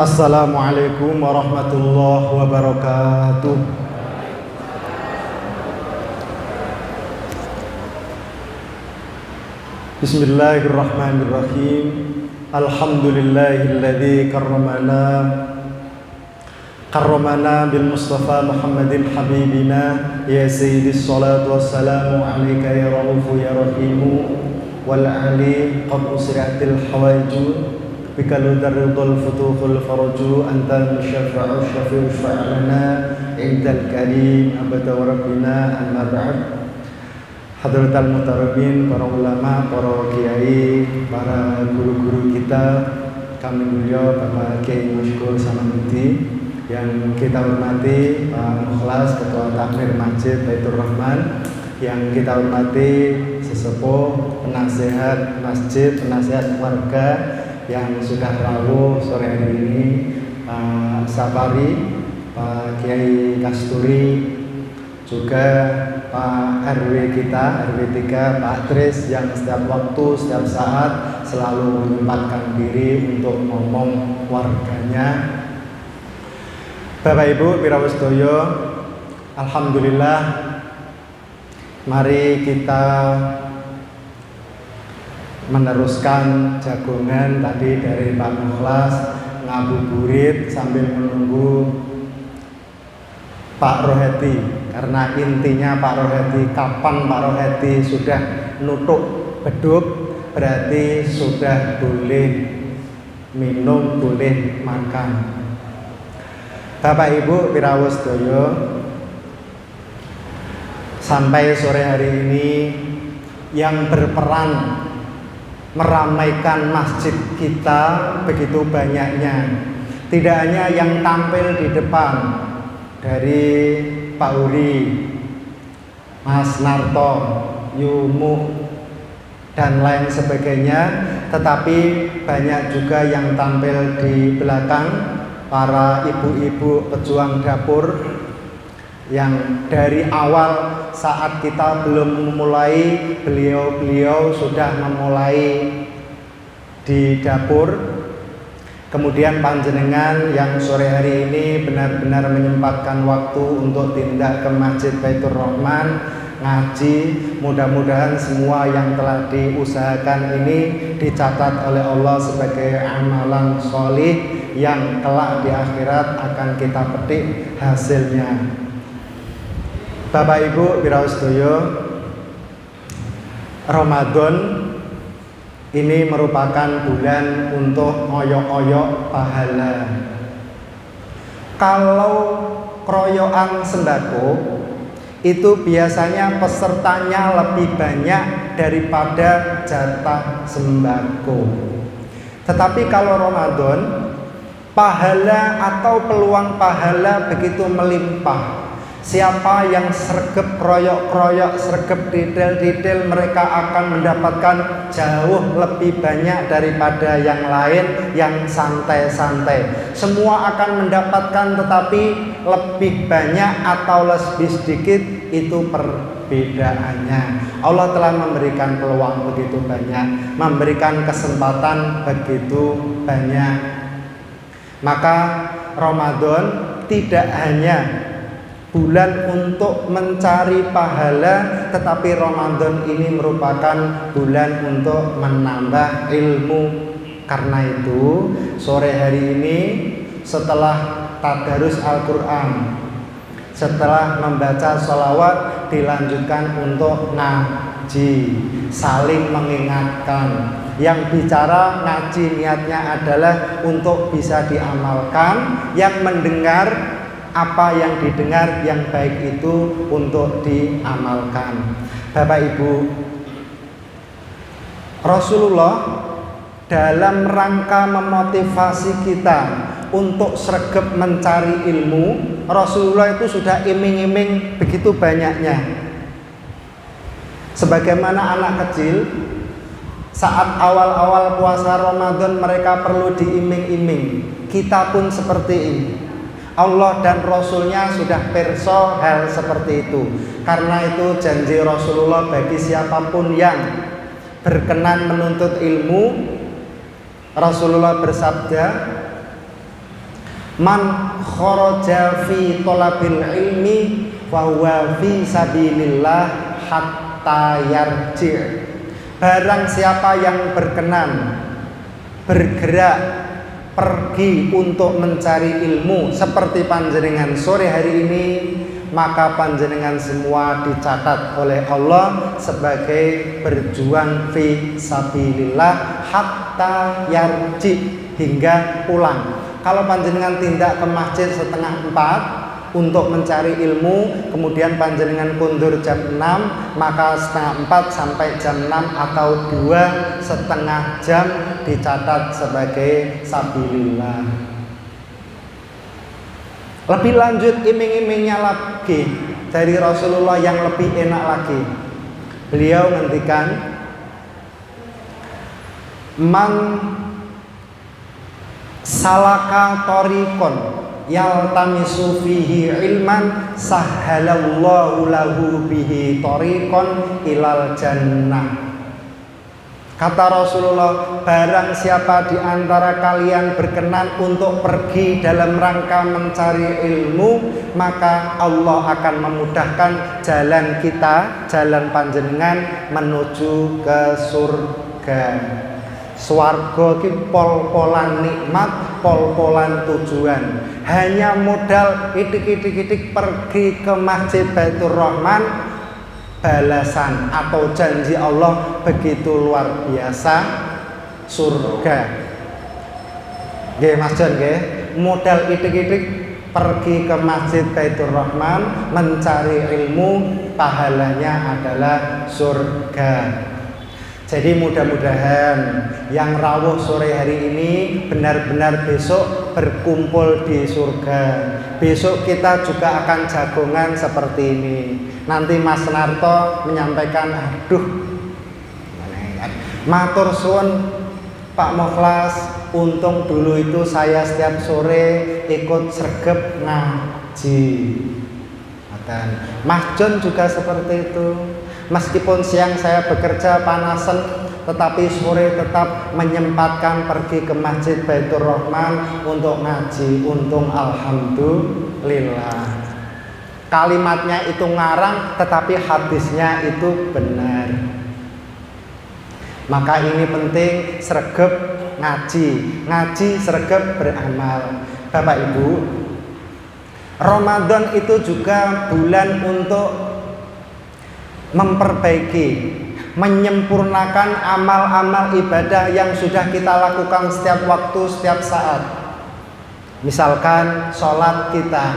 Assalamualaikum warahmatullahi wabarakatuh. Bismillahirrahmanirrahim. Alhamdulillahilladzi karramana bil Mustafa Muhammadin habibina ya sayyidis salatu wassalamu alayka ya raufu ya rahimu wal ali qad usri'atil hawaiju bikalu darridul futuhul faraju anta musyafa'u syafi'u syafa'lana indal karim abada wa rabbina amma ba'd. Hadratal mutarabin, para ulama, para kiai, para guru-guru kita, kami mulia Bapak Kiai Masykur Samanudi yang kita hormati, Pak Mukhlas Ketua Takmir Masjid Baitur Rahman, yang kita hormati sesepuh penasehat masjid, penasehat warga yang sudah rawuh sore hari ini, Pak Safari, Pak Kiai Kasturi, juga Pak RW kita, RW 3, Pak Tris, yang setiap waktu, setiap saat selalu menyempatkan diri untuk ngomong warganya. Bapak Ibu Wirawustoyo, alhamdulillah, mari kita meneruskan jagongan tadi dari Pak Mukhlas ngabuburit sambil menunggu Pak Roheti, karena intinya Pak Roheti, kapan Pak Roheti sudah nutuk beduk berarti sudah boleh minum, boleh makan. Bapak Ibu Wirawustoyo, sampai sore hari ini yang berperan meramaikan masjid kita begitu banyaknya. Tidak hanya yang tampil di depan dari Pak Uri, Mas Narto, Yumu, dan lain sebagainya, tetapi banyak juga yang tampil di belakang, para ibu-ibu pejuang dapur yang dari awal saat kita belum memulai, beliau-beliau sudah memulai di dapur. Kemudian panjenengan yang sore hari ini benar-benar menyempatkan waktu untuk tindak ke Masjid Baitur Rahman, ngaji. Mudah-mudahan semua yang telah diusahakan ini dicatat oleh Allah sebagai amalan sholih yang kelak di akhirat akan kita petik hasilnya. Bapak Ibu Wirawustoyo, Ramadan ini merupakan bulan untuk oyok-oyok pahala. Kalau keroyokan sembako itu biasanya pesertanya lebih banyak daripada jatah sembako. Tetapi kalau Ramadan, pahala atau peluang pahala begitu melimpah. Siapa yang sregep kroyok-kroyok, sregep detail-detail, mereka akan mendapatkan jauh lebih banyak daripada yang lain yang santai-santai. Semua akan mendapatkan, tetapi lebih banyak atau lebih sedikit itu perbedaannya. Allah telah memberikan peluang begitu banyak, memberikan kesempatan begitu banyak. Maka Ramadan tidak hanya bulan untuk mencari pahala, tetapi Ramadan ini merupakan bulan untuk menambah ilmu. Karena itu sore hari ini setelah tadarus Al-Quran, setelah membaca sholawat, dilanjutkan untuk ngaji, saling mengingatkan. Yang bicara ngaji niatnya adalah untuk bisa diamalkan, yang mendengar apa yang didengar yang baik itu untuk diamalkan. Bapak Ibu, Rasulullah dalam rangka memotivasi kita untuk sregep mencari ilmu, Rasulullah itu sudah iming-iming begitu banyaknya. Sebagaimana anak kecil saat awal-awal puasa Ramadan mereka perlu diiming-iming, kita pun seperti ini. Allah dan Rasulnya sudah perso hal seperti itu. Karena itu janji Rasulullah bagi siapapun yang berkenan menuntut ilmu, Rasulullah bersabda, Man kharaja fi thalabil ilmi wa huwa fi sabilillah hatta yarji'. Barang siapa yang berkenan bergerak pergi untuk mencari ilmu seperti panjenengan sore hari ini, maka panjenengan semua dicatat oleh Allah sebagai berjuang fi sabilillah hatta yarji, hingga pulang. Kalau panjenengan tindak ke masjid setengah 4 untuk mencari ilmu, kemudian panjenengan kundur jam 6, maka setengah 4 sampai jam 6 atau 2,5 jam dicatat sebagai sabilillah. Lebih lanjut iming-imingnya lagi dari Rasulullah yang lebih enak lagi. Beliau ngendikan, man salaka tariqon yaltamisu fihi ilman sahhalallahu lahu bihi tariqon ilal jannah. Kata Rasulullah, barang siapa di antara kalian berkenan untuk pergi dalam rangka mencari ilmu, maka Allah akan memudahkan jalan kita, jalan panjenengan menuju ke surga. Swarga ki pol-polan nikmat, pol-polan tujuan. Hanya modal itik-itik pergi ke Masjid Baitur Rahman, balasan atau janji Allah begitu luar biasa, surga. Nggih Mas Jon nggih, modal itik-itik pergi ke Masjid Baitur Rahman mencari ilmu, pahalanya adalah surga. Jadi mudah-mudahan yang rawuh sore hari ini benar-benar besok berkumpul di surga. Besok kita juga akan jagongan seperti ini. Nanti Mas Narto menyampaikan, aduh, matur suwun Pak Mukhlas, untung dulu itu saya setiap sore ikut sregep ngaji. Mas Jon juga seperti itu. Meskipun siang saya bekerja panasan, tetapi sore tetap menyempatkan pergi ke Masjid Baitur Rahman untuk ngaji. Untung alhamdulillah. Kalimatnya itu ngarang, tetapi hadisnya itu benar. Maka ini penting, sregep ngaji, ngaji sregep beramal. Bapak Ibu, Ramadan itu juga bulan untuk memperbaiki, menyempurnakan amal-amal ibadah yang sudah kita lakukan setiap waktu, setiap saat. Misalkan sholat kita,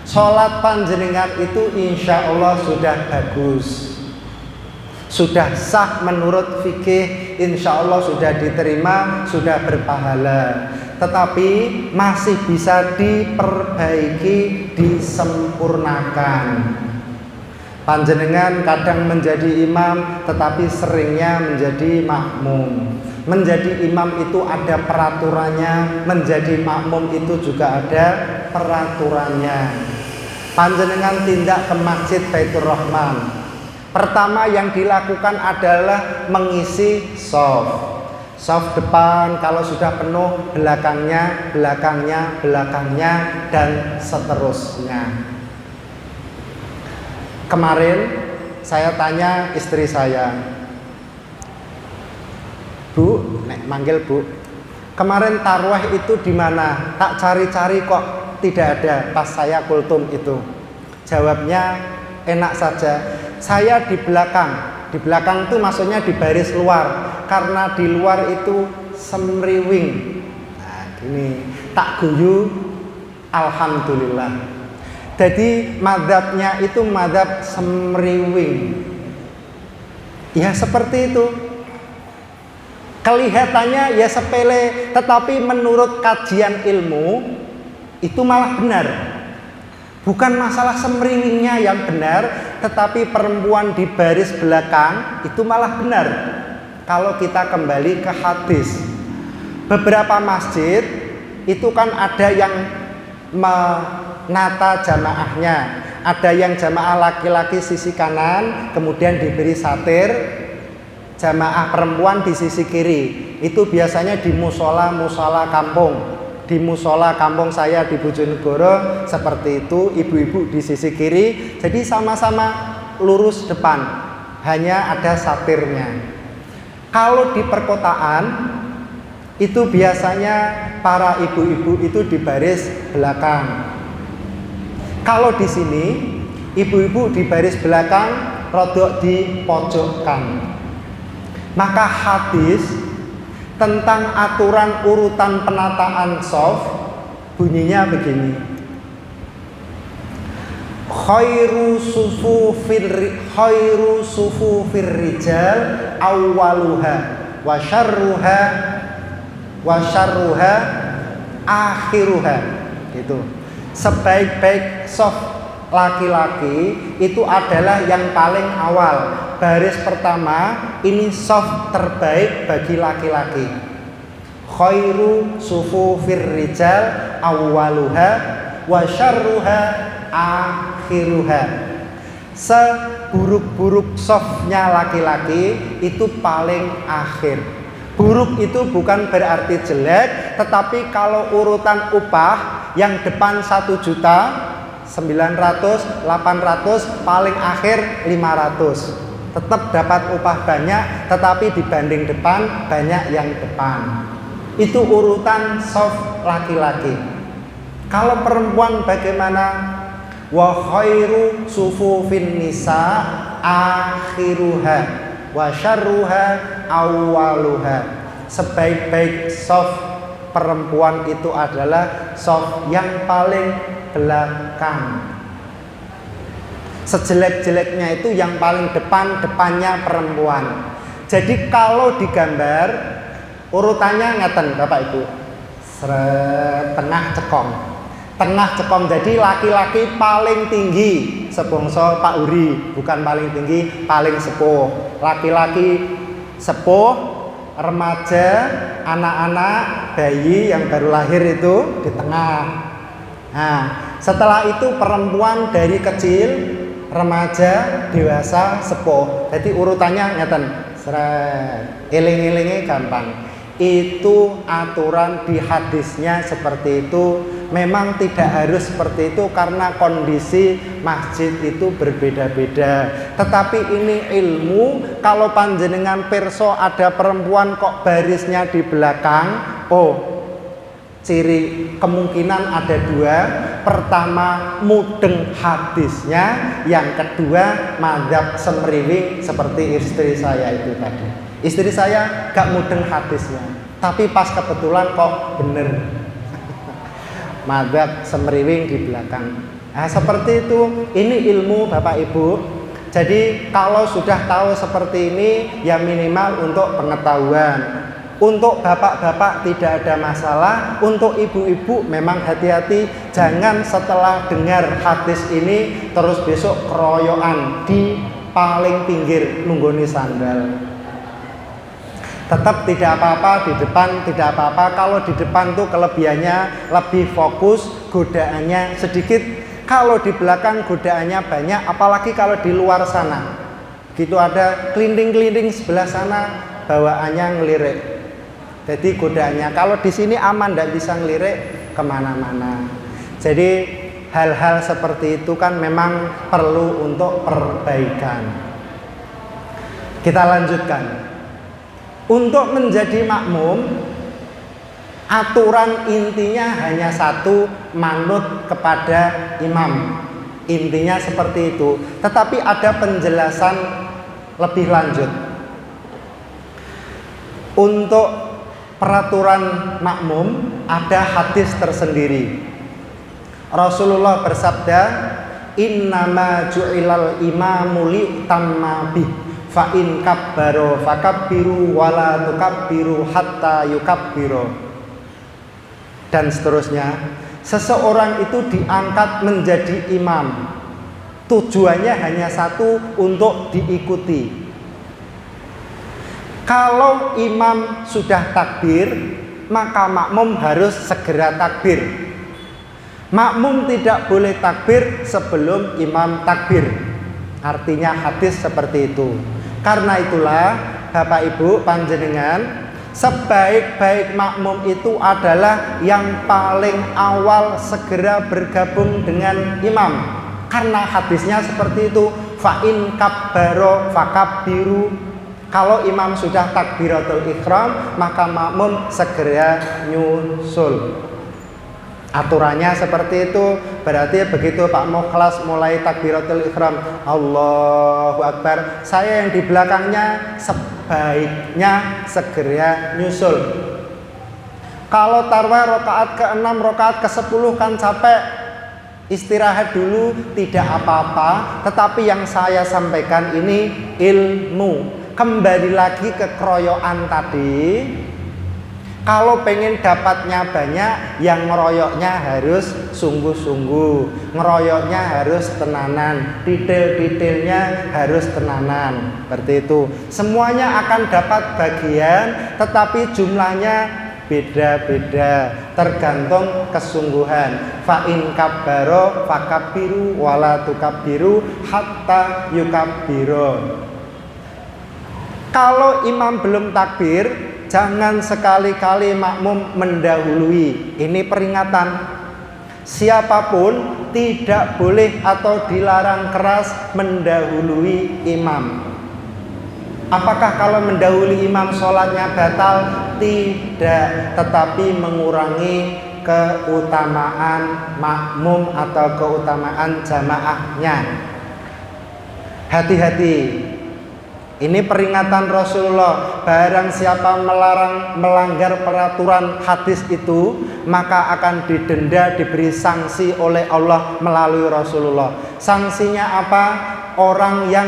sholat panjenengan itu insya Allah sudah bagus, sudah sah menurut fikih, insya Allah sudah diterima, sudah berpahala. Tetapi masih bisa diperbaiki, disempurnakan. Panjenengan kadang menjadi imam, tetapi seringnya menjadi makmum. Menjadi imam itu ada peraturannya, menjadi makmum itu juga ada peraturannya. Panjenengan tindak ke Masjid Baitur Rahman, pertama yang dilakukan adalah mengisi shaf. Shaf depan, kalau sudah penuh belakangnya, belakangnya, belakangnya, dan seterusnya. Kemarin saya tanya istri saya, Bu, nek manggil Bu, kemarin tarwah itu di mana? Tak cari-cari kok tidak ada pas saya kultum itu. Jawabnya enak saja, saya di belakang. Di belakang itu maksudnya di baris luar, karena di luar itu semriwing. Nah, gini, tak guyu, alhamdulillah. Jadi madzhabnya itu madzhab semriwing. Ya seperti itu. Kelihatannya ya sepele, tetapi menurut kajian ilmu itu malah benar. Bukan masalah semriwingnya yang benar, tetapi perempuan di baris belakang itu malah benar. Kalau kita kembali ke hadis, beberapa masjid itu kan ada yang menata jamaahnya, ada yang jamaah laki-laki sisi kanan, kemudian diberi satir, jamaah perempuan di sisi kiri. Itu biasanya di musola kampung. di musola kampung saya di Bojonegoro seperti itu, ibu-ibu di sisi kiri, jadi sama-sama lurus depan, hanya ada satirnya. Kalau di perkotaan itu biasanya para ibu-ibu itu di baris belakang. Kalau di sini ibu-ibu di baris belakang, rodok di pojokkan. Maka hadis tentang aturan urutan penataan shaf bunyinya begini. Khairu sufufir rijal awwaluha wa syarruha akhiruha. Gitu. Sebaik-baik shaf laki-laki itu adalah yang paling awal. Baris pertama ini shaf terbaik bagi laki-laki. Khairu sufufir rijal awwaluha wa syarruha akhiruha. Seburuk-buruk shafnya laki-laki itu paling akhir. Buruk itu bukan berarti jelek, tetapi kalau urutan upah yang depan 1 juta, 900, 800, paling akhir 500. Tetap dapat upah banyak, tetapi dibanding depan banyak yang depan. Itu urutan shaf laki-laki. Kalau perempuan bagaimana? Wa khairu sufufin nisa akhiruha wa syarruha awwaluha. Sebaik-baik shaf perempuan itu adalah shaf yang paling belakang. Sejelek-jeleknya itu yang paling depan, depannya perempuan. Jadi kalau digambar urutannya ngeten Bapak Ibu. Tengah cekong. Jadi laki-laki paling tinggi sebongso Pak Uri, bukan paling tinggi, paling sepuh. Laki-laki sepuh, remaja, anak-anak, bayi yang baru lahir itu di tengah. Nah, setelah itu perempuan dari kecil, remaja, dewasa, sepuh. Jadi urutannya ngeten. Eling-elingnya gampang. Itu aturan di hadisnya seperti itu. Memang tidak harus seperti itu karena kondisi masjid itu berbeda-beda. Tetapi ini ilmu. Kalau panjenengan pirsa ada perempuan kok barisnya di belakang, ciri kemungkinan ada 2. Pertama, mudeng hadisnya. Yang kedua, madzhab semriwing seperti istri saya itu tadi. Istri saya gak mudeng hadisnya, tapi pas kebetulan kok bener. Madzhab semriwing di belakang. Nah, seperti itu. Ini ilmu Bapak Ibu. Jadi kalau sudah tahu seperti ini, ya minimal untuk pengetahuan. Untuk bapak-bapak tidak ada masalah. Untuk ibu-ibu memang hati-hati. Jangan setelah dengar hadis ini terus besok keroyokan di paling pinggir nunggoni sandal. Tetap tidak apa-apa, di depan tidak apa-apa. Kalau di depan tuh kelebihannya lebih fokus, godaannya sedikit. Kalau di belakang godaannya banyak, apalagi kalau di luar sana. Gitu ada kelinding-kelinding sebelah sana, bawaannya ngelirik. Jadi godaannya. Kalau di sini aman, tidak bisa ngelirik kemana-mana. Jadi hal-hal seperti itu kan memang perlu untuk perbaikan. Kita lanjutkan. Untuk menjadi makmum, aturan intinya hanya satu, manut kepada imam. Intinya seperti itu. Tetapi ada penjelasan lebih lanjut. Untuk peraturan makmum ada hadis tersendiri. Rasulullah bersabda, "Innama ju'ilal imamu li'tamma bih. Fa in kabbaro fakabbiru wala tukabbiru hatta yukabbiru." Dan seterusnya. Seseorang itu diangkat menjadi imam. Tujuannya hanya satu, untuk diikuti. Kalau imam sudah takbir, maka makmum harus segera takbir. Makmum tidak boleh takbir sebelum imam takbir. Artinya hadis seperti itu. Karena itulah Bapak Ibu panjenengan, Sebaik-baik makmum itu adalah yang paling awal segera bergabung dengan imam. Karena hadisnya seperti itu, fa in kabbaro fakabbiru. Kalau imam sudah takbiratul ihram, maka makmum segera nyusul. Aturannya seperti itu. Berarti begitu Pak Mukhlas mulai takbiratul ihram, Allahu Akbar, saya yang di belakangnya sebaiknya segera nyusul. Kalau tarwih rakaat ke-6, rakaat ke-10 kan capek, istirahat dulu, tidak apa-apa. Tetapi yang saya sampaikan ini ilmu. Kembali lagi ke keroyokan tadi. Kalau pengen dapatnya banyak, yang ngeroyoknya harus sungguh-sungguh, ngeroyoknya harus tenanan, detail-detailnya harus tenanan. Seperti itu. Semuanya akan dapat bagian, tetapi jumlahnya beda-beda, tergantung kesungguhan. Fa in kabbaro fakabbiru wala tukabbiru hatta yukabbiru. Kalau imam belum takbir, jangan sekali-kali makmum mendahului. Ini peringatan. Siapapun tidak boleh atau dilarang keras mendahului imam. Apakah kalau mendahului imam sholatnya batal? Tidak, tetapi mengurangi keutamaan makmum atau keutamaan jamaahnya. Hati-hati. Ini peringatan Rasulullah. Barang siapa melanggar peraturan hadis itu, maka akan didenda, diberi sanksi oleh Allah melalui Rasulullah. Sanksinya apa? Orang yang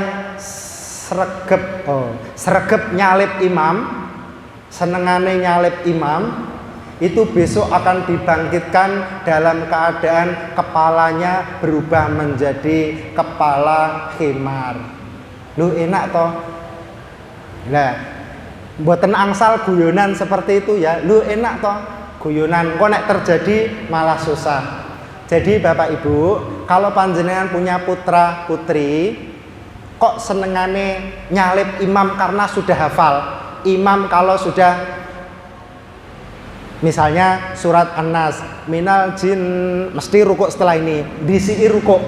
sregep nyalip imam, senengane nyalip imam, itu besok akan dibangkitkan dalam keadaan kepalanya berubah menjadi kepala khimar. Lu enak toh? Nah, mboten angsal guyonan seperti itu ya. Lu enak toh guyonan, kok nek terjadi malah susah. Jadi Bapak Ibu, kalau panjenengan punya putra putri, kok senengane nyalip imam karena sudah hafal. Imam kalau sudah misalnya surat An-Nas, minal jin, mesti rukuk setelah ini, disi rukuk.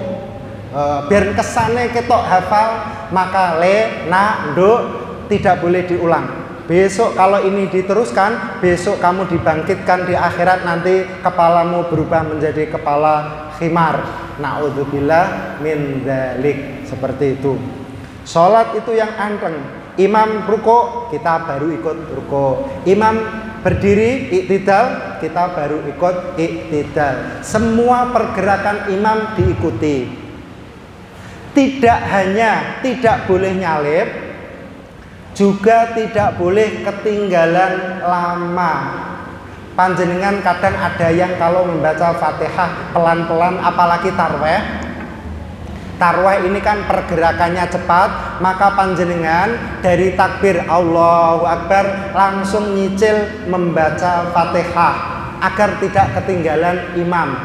Biar kesane ketok hafal, maka le, na, do tidak boleh diulang. Besok kalau ini diteruskan, besok kamu dibangkitkan di akhirat, nanti kepalamu berubah menjadi kepala khimar. Na'udzubillah min dzalik. Seperti itu. Salat itu yang anteng. Imam rukuk, kita baru ikut rukuk. Imam berdiri iktidal, kita baru ikut iktidal. Semua pergerakan imam diikuti. Tidak hanya tidak boleh nyalip, juga tidak boleh ketinggalan lama. Panjenengan kadang ada yang kalau membaca Fatihah pelan-pelan, apalagi tarweh. Tarweh ini kan pergerakannya cepat, maka panjenengan dari takbir Allahu Akbar langsung nyicil membaca Fatihah agar tidak ketinggalan imam.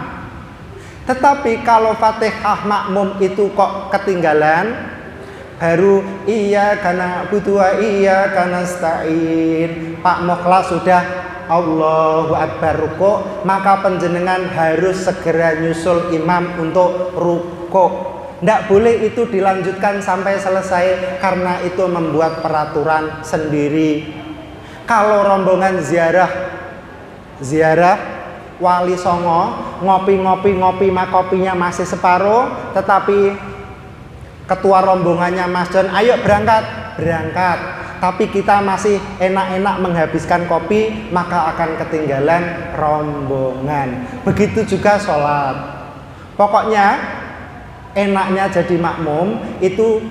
Tetapi kalau Fatihah makmum itu kok ketinggalan, baru iya karena butuh iya karena nasta'in, Pak Mukhlas sudah Allahu Akbar rukuk, maka panjenengan harus segera nyusul imam untuk rukuk. Tidak boleh itu dilanjutkan sampai selesai, karena itu membuat peraturan sendiri. Kalau rombongan ziarah Wali Songo, ngopi mak kopinya masih separuh, tetapi ketua rombongannya Mas John, ayo berangkat. Tapi kita masih enak-enak menghabiskan kopi, maka akan ketinggalan rombongan. Begitu juga sholat. Pokoknya enaknya jadi makmum itu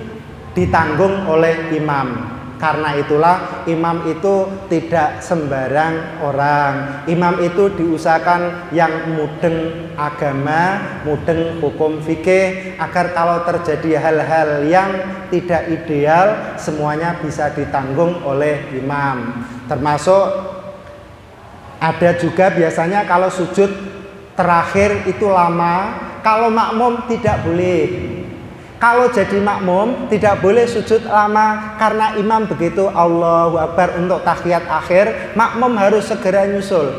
ditanggung oleh imam. Karena itulah imam itu tidak sembarang orang. Imam itu diusahakan yang mudeng agama, mudeng hukum fikih, agar kalau terjadi hal-hal yang tidak ideal, semuanya bisa ditanggung oleh imam. Termasuk ada juga biasanya kalau sujud terakhir itu lama, kalau makmum tidak boleh. Kalau jadi makmum tidak boleh sujud lama karena imam begitu Allahu Akbar untuk tahiyat akhir, makmum harus segera nyusul.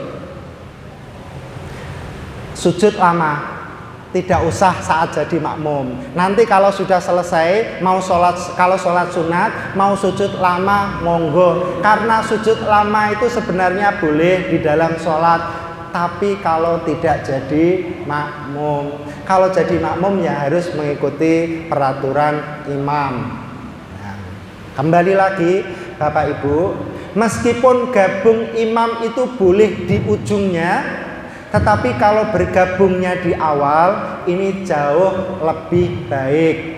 Sujud lama tidak usah saat jadi makmum. Nanti kalau sudah selesai mau sholat, kalau sholat sunat mau sujud lama monggo. Karena sujud lama itu sebenarnya boleh di dalam sholat. Tapi kalau tidak jadi makmum, kalau jadi makmum ya harus mengikuti peraturan imam. Nah, kembali lagi Bapak Ibu, meskipun gabung imam itu boleh di ujungnya, tetapi kalau bergabungnya di awal ini jauh lebih baik.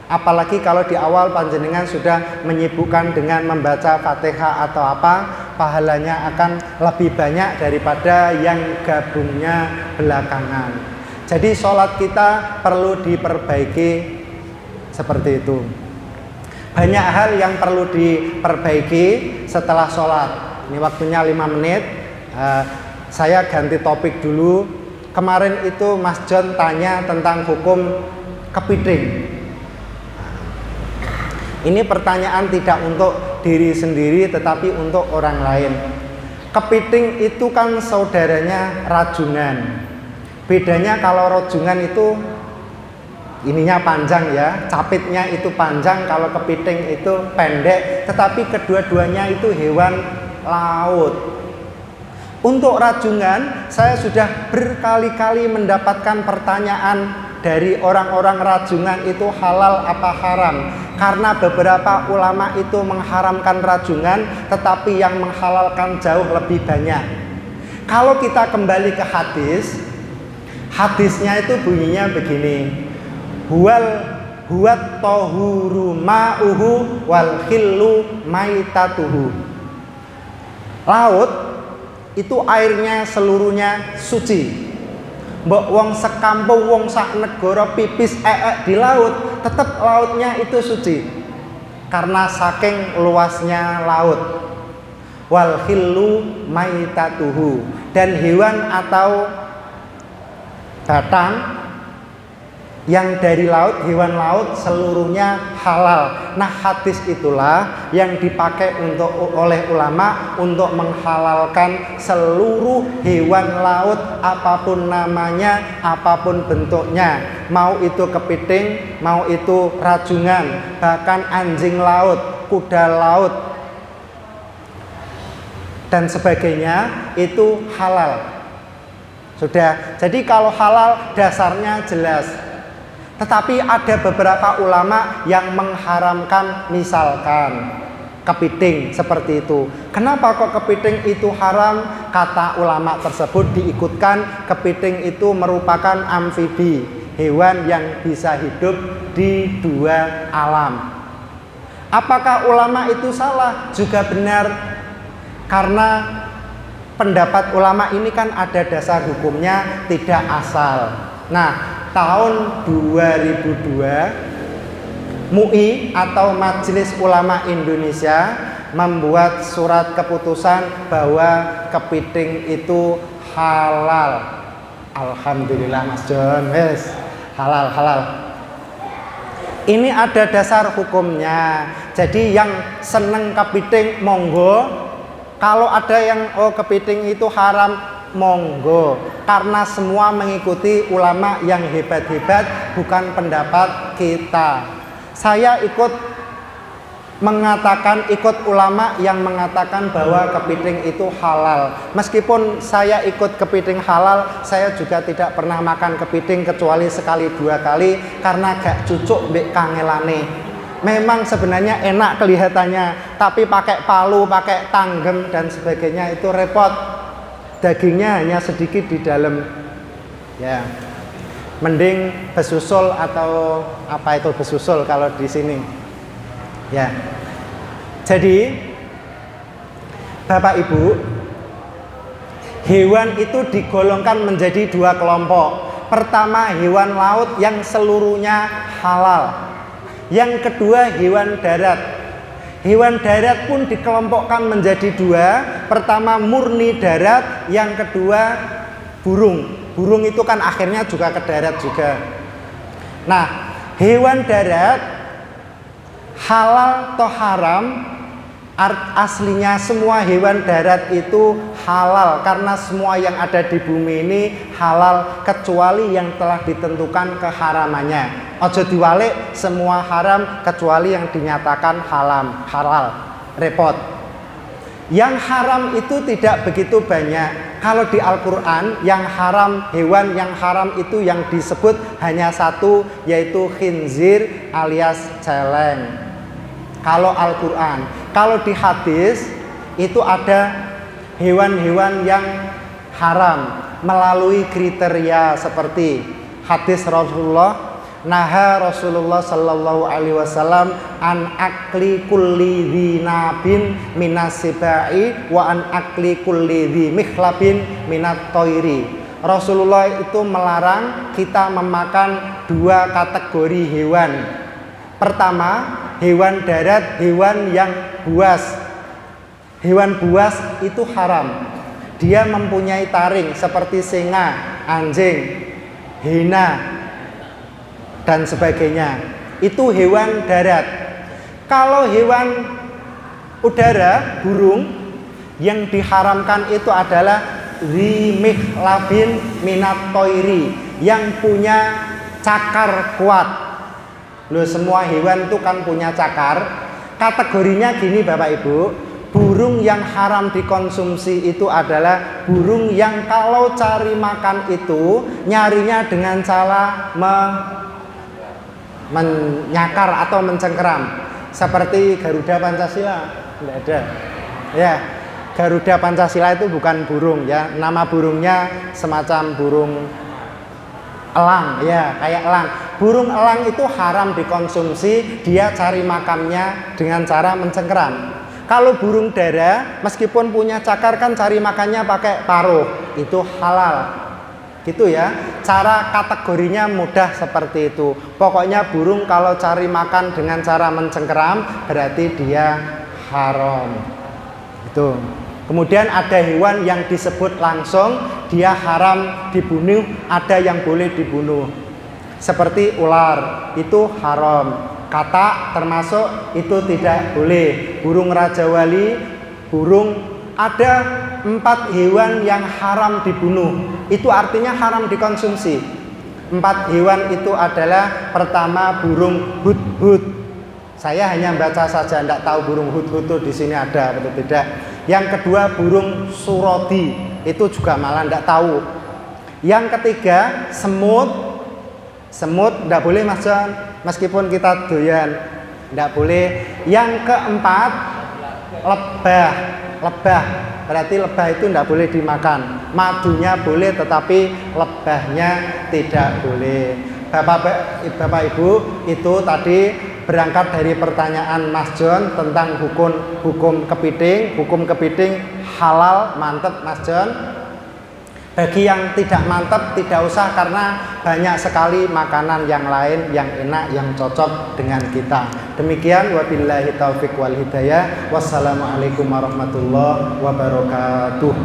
Apalagi kalau di awal panjenengan sudah menyibukkan dengan membaca Fatihah atau apa, pahalanya akan lebih banyak daripada yang gabungnya belakangan. Jadi sholat kita perlu diperbaiki seperti itu. Banyak hal yang perlu diperbaiki setelah sholat. Ini waktunya 5 menit. Saya ganti topik dulu. Kemarin itu Mas John tanya tentang hukum kepiting. Ini pertanyaan tidak untuk diri sendiri tetapi untuk orang lain. Kepiting itu kan saudaranya rajungan. Bedanya kalau rajungan itu ininya panjang ya, capitnya itu panjang, kalau kepiting itu pendek, tetapi kedua-duanya itu hewan laut. Untuk rajungan, saya sudah berkali-kali mendapatkan pertanyaan dari orang-orang rajungan itu halal apa haram. Karena beberapa ulama itu mengharamkan rajungan, tetapi yang menghalalkan jauh lebih banyak. Kalau kita kembali ke hadis, hadisnya itu bunyinya begini. Huwat tohuru ma'uhu wal khillu maitatuhu. Laut itu airnya seluruhnya suci. Mbok wong sekampung wong sak negara pipis di laut, tetap lautnya itu suci. Karena saking luasnya laut. Wal khillu maitatuhu, dan hewan atau batang yang dari laut, hewan laut seluruhnya halal. Nah, hadis itulah yang dipakai oleh ulama untuk menghalalkan seluruh hewan laut apapun namanya, apapun bentuknya. Mau itu kepiting, mau itu rajungan, bahkan anjing laut, kuda laut dan sebagainya itu halal. Sudah. Jadi kalau halal dasarnya jelas. Tetapi ada beberapa ulama yang mengharamkan, misalkan kepiting seperti itu. Kenapa kok kepiting itu haram? Kata ulama tersebut diikutkan kepiting itu merupakan amfibi, hewan yang bisa hidup di dua alam. Apakah ulama itu salah? Juga benar, karena pendapat ulama ini kan ada dasar hukumnya, tidak asal. Nah, tahun 2002 MUI atau Majelis Ulama Indonesia membuat surat keputusan bahwa kepiting itu halal. Alhamdulillah Mas John, yes, halal. Ini ada dasar hukumnya. Jadi yang seneng kepiting monggo. Kalau ada yang kepiting itu haram, monggo, karena semua mengikuti ulama yang hebat-hebat, bukan pendapat kita. Saya ikut ulama yang mengatakan bahwa kepiting itu halal. Meskipun saya ikut kepiting halal, saya juga tidak pernah makan kepiting kecuali sekali dua kali karena gak cucuk mbek kangelane. Memang sebenarnya enak kelihatannya, tapi pakai palu, pakai tanggem dan sebagainya itu repot. Dagingnya hanya sedikit di dalam. Ya. Mending besusul atau apa itu besusul kalau di sini. Ya. Jadi Bapak Ibu, hewan itu digolongkan menjadi dua kelompok. Pertama, hewan laut yang seluruhnya halal. Yang kedua, hewan darat. Hewan darat pun dikelompokkan menjadi dua. Pertama murni darat, yang kedua burung. Burung itu kan akhirnya juga ke darat juga. Nah, Hewan darat halal atau haram? Aslinya semua hewan darat itu halal karena semua yang ada di bumi ini halal kecuali yang telah ditentukan keharamannya. Ojo diwalik, semua haram kecuali yang dinyatakan halal. Repot. Yang haram itu tidak begitu banyak. Kalau di Al-Quran yang haram, hewan yang haram itu yang disebut hanya satu, yaitu khinzir alias celeng. Kalau Al-Quran, kalau di hadis itu ada hewan-hewan yang haram melalui kriteria seperti hadis Rasulullah, naha Rasulullah sallallahu alaihi wasallam an akli kulli dzinabin minas sibai wa an akli kulli dzimikhlabin minat toiri. Rasulullah itu melarang kita memakan dua kategori hewan. Pertama, hewan darat, hewan yang buas. Hewan buas itu haram. Dia mempunyai taring seperti singa, anjing, hina, dan sebagainya. Itu hewan darat. Kalau hewan udara, burung, yang diharamkan itu adalah dzimikhlabin minat toiri, yang punya cakar kuat. Loh, semua hewan itu kan punya cakar. Kategorinya gini Bapak Ibu, burung yang haram dikonsumsi itu adalah burung yang kalau cari makan itu nyarinya dengan cara menyakar atau mencengkeram. Seperti Garuda Pancasila, tidak ada. Ya, Garuda Pancasila itu bukan burung ya, nama burungnya semacam burung elang, ya kayak elang. Burung elang itu haram dikonsumsi, dia cari makannya dengan cara mencengkeram. Kalau burung dara, meskipun punya cakar kan cari makannya pakai paruh, itu halal. Gitu ya, cara kategorinya mudah seperti itu. Pokoknya burung kalau cari makan dengan cara mencengkeram, berarti dia haram. Itu. Kemudian ada hewan yang disebut langsung, dia haram dibunuh, ada yang boleh dibunuh. Seperti ular, itu haram. Katak termasuk, itu tidak boleh. Burung Raja Wali, ada 4 hewan yang haram dibunuh. Itu artinya haram dikonsumsi. 4 hewan itu adalah pertama burung hudhud. Saya hanya baca saja, tidak tahu burung hudhud itu di sini ada atau tidak. Yang kedua burung surodi, itu juga malah tidak tahu. Yang ketiga semut tidak boleh Mas John, meskipun kita doyan, tidak boleh. Yang keempat lebah, berarti lebah itu tidak boleh dimakan. Madunya boleh tetapi lebahnya tidak boleh. Bapak Ibu, itu tadi berangkat dari pertanyaan Mas John tentang hukum kepiting. Hukum kepiting halal, mantep Mas John. Bagi yang tidak mantep tidak usah, karena banyak sekali makanan yang lain yang enak, yang cocok dengan kita. Demikian, wabillahi taufik wal hidayah. Wassalamualaikum warahmatullahi wabarakatuh.